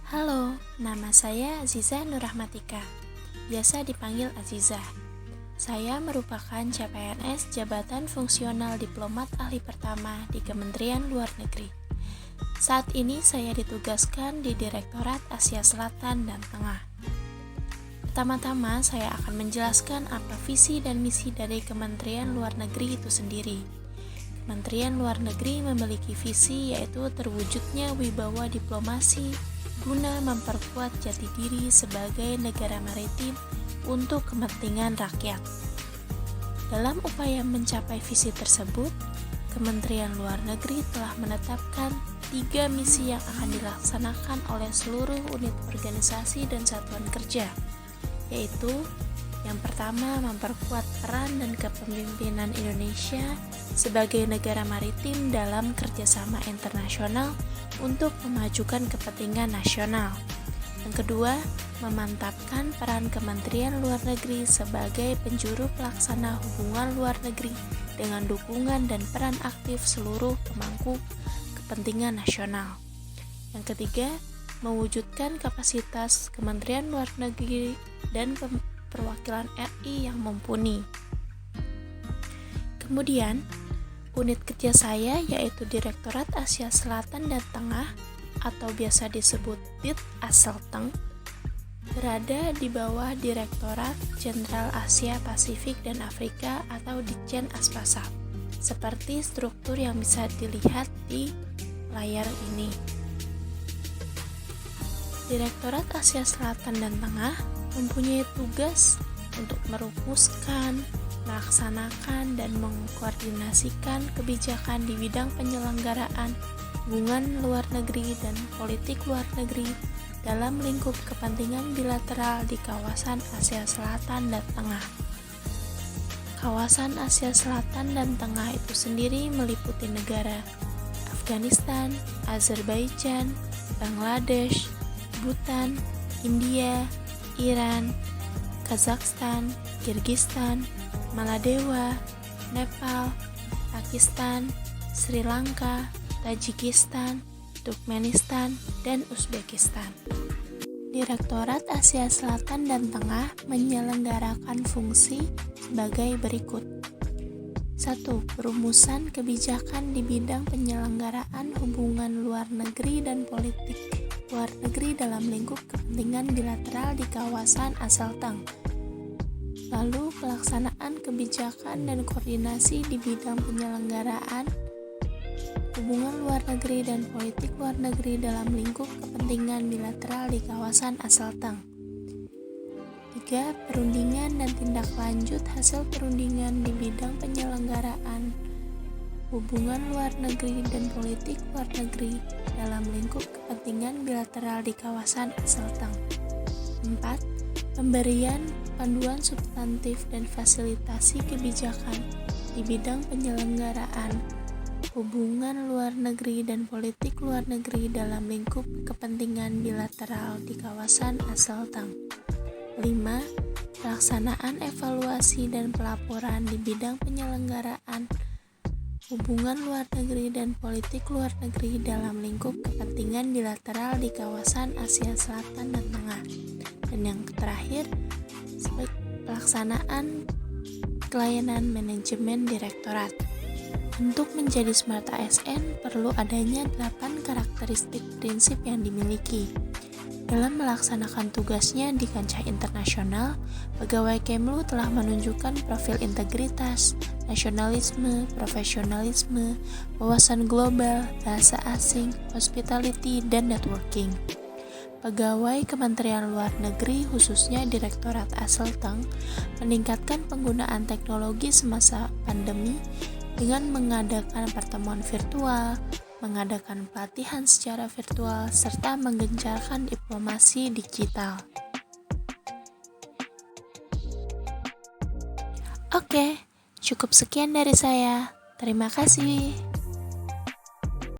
Halo, nama saya Aziza Nurrahmatika, biasa dipanggil Aziza. Saya merupakan CPNS Jabatan Fungsional Diplomat Ahli Pertama di Kementerian Luar Negeri. Saat ini saya ditugaskan di Direktorat Asia Selatan dan Tengah. Pertama-tama saya akan menjelaskan apa visi dan misi dari Kementerian Luar Negeri itu sendiri. Kementerian Luar Negeri memiliki visi yaitu terwujudnya wibawa diplomasi guna memperkuat jati diri sebagai negara maritim untuk kepentingan rakyat. Dalam upaya mencapai visi tersebut, Kementerian Luar Negeri telah menetapkan 3 misi yang akan dilaksanakan oleh seluruh unit organisasi dan satuan kerja, yaitu yang pertama, memperkuat peran dan kepemimpinan Indonesia sebagai negara maritim dalam kerjasama internasional untuk memajukan kepentingan nasional. Yang kedua, memantapkan peran Kementerian Luar Negeri sebagai penjuru pelaksana hubungan luar negeri dengan dukungan dan peran aktif seluruh pemangku kepentingan nasional. Yang ketiga, mewujudkan kapasitas Kementerian Luar Negeri dan perwakilan RI yang mumpuni. Kemudian, unit kerja saya yaitu Direktorat Asia Selatan dan Tengah atau biasa disebut DIT Aselteng berada di bawah Direktorat Jenderal Asia Pasifik dan Afrika atau Ditjen Aspasaf, seperti struktur yang bisa dilihat di layar ini. Direktorat Asia Selatan dan Tengah mempunyai tugas untuk merumuskan, melaksanakan, dan mengkoordinasikan kebijakan di bidang penyelenggaraan hubungan luar negeri dan politik luar negeri dalam lingkup kepentingan bilateral di kawasan Asia Selatan dan Tengah. Kawasan Asia Selatan dan Tengah itu sendiri meliputi negara Afghanistan, Azerbaijan, Bangladesh, Bhutan, India, Iran, Kazakhstan, Kirgistan, Maladewa, Nepal, Pakistan, Sri Lanka, Tajikistan, Turkmenistan, dan Uzbekistan. Direktorat Asia Selatan dan Tengah menyelenggarakan fungsi sebagai berikut. 1. Perumusan kebijakan di bidang penyelenggaraan hubungan luar negeri dan politik luar negeri dalam lingkup kepentingan bilateral di kawasan Aselteng. Lalu pelaksanaan kebijakan dan koordinasi di bidang penyelenggaraan hubungan luar negeri dan politik luar negeri dalam lingkup kepentingan bilateral di kawasan Aselteng. 3. Perundingan dan tindak lanjut hasil perundingan di bidang penyelenggaraan hubungan luar negeri dan politik luar negeri dalam lingkup kepentingan bilateral di kawasan Aselteng. 4. Pemberian panduan substantif dan fasilitasi kebijakan di bidang penyelenggaraan hubungan luar negeri dan politik luar negeri dalam lingkup kepentingan bilateral di kawasan Aselteng. 5. Pelaksanaan evaluasi dan pelaporan di bidang penyelenggaraan hubungan luar negeri dan politik luar negeri dalam lingkup kepentingan bilateral di kawasan Asia Selatan dan Tengah. Dan yang terakhir, pelaksanaan pelayanan manajemen direktorat. Untuk menjadi Smart ASN perlu adanya 8 karakteristik prinsip yang dimiliki. Dalam melaksanakan tugasnya di kancah internasional, pegawai Kemlu telah menunjukkan profil integritas, nasionalisme, profesionalisme, wawasan global, bahasa asing, hospitality, dan networking. Pegawai Kementerian Luar Negeri, khususnya Direktorat Aselteng, meningkatkan penggunaan teknologi semasa pandemi dengan mengadakan pertemuan virtual, mengadakan pelatihan secara virtual, serta menggencarkan diplomasi digital. Oke, cukup sekian dari saya. Terima kasih.